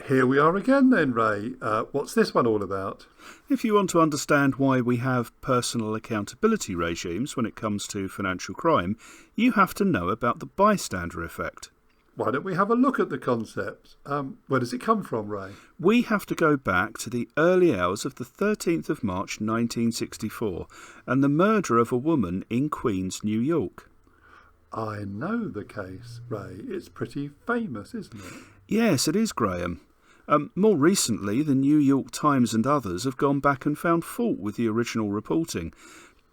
Here we are again then, Ray. What's this one all about? If you want to understand why we have personal accountability regimes when it comes to financial crime, you have to know about the bystander effect. Why don't we have a look at the concept? Where does it come from, Ray? We have to go back to the early hours of the 13th of March 1964 and the murder of a woman in Queens, New York. I know the case, Ray. It's pretty famous, isn't it? Yes, it is, Graham. More recently, the New York Times and others have gone back and found fault with the original reporting.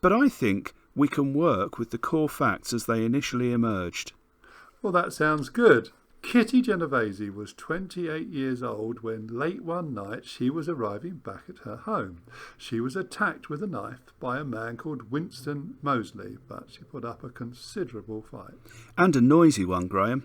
But I think we can work with the core facts as they initially emerged. Well, that sounds good. Kitty Genovese was 28 years old when late one night she was arriving back at her home. She was attacked with a knife by a man called Winston Moseley, but she put up a considerable fight. And a noisy one, Graham.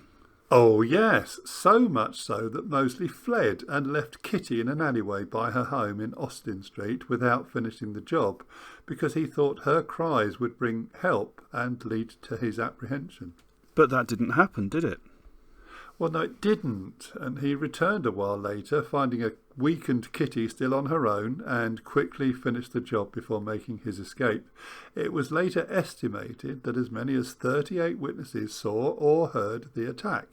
Oh yes, so much so that Moseley fled and left Kitty in an alleyway by her home in Austin Street without finishing the job, because he thought her cries would bring help and lead to his apprehension. But that didn't happen, did it? Well, no, it didn't, and he returned a while later, finding a weakened Kitty still on her own, and quickly finished the job before making his escape. It was later estimated that as many as 38 witnesses saw or heard the attack.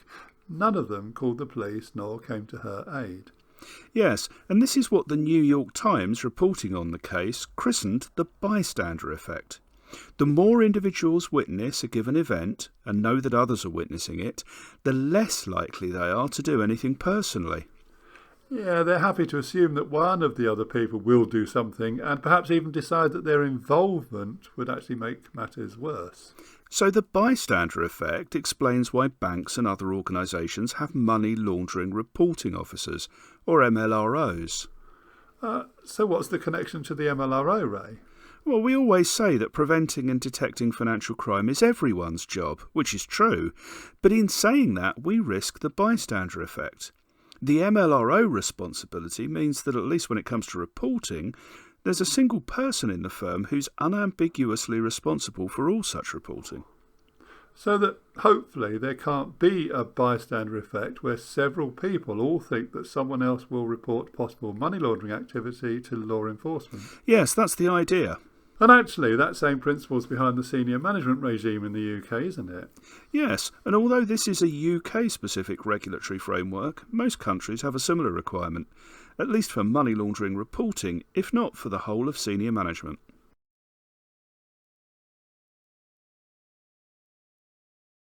None of them called the police nor came to her aid. Yes, and this is what the New York Times, reporting on the case, christened the bystander effect. The more individuals witness a given event and know that others are witnessing it, the less likely they are to do anything personally. Yeah, they're happy to assume that one of the other people will do something and perhaps even decide that their involvement would actually make matters worse. So the bystander effect explains why banks and other organisations have money laundering reporting officers, or MLROs. So what's the connection to the MLRO, Ray? Well, we always say that preventing and detecting financial crime is everyone's job, which is true. But in saying that, we risk the bystander effect. The MLRO responsibility means that at least when it comes to reporting, there's a single person in the firm who's unambiguously responsible for all such reporting. So that hopefully there can't be a bystander effect where several people all think that someone else will report possible money laundering activity to law enforcement. Yes, that's the idea. And actually, that same principle's behind the senior management regime in the UK, isn't it? Yes, and although this is a UK-specific regulatory framework, most countries have a similar requirement, at least for money laundering reporting, if not for the whole of senior management.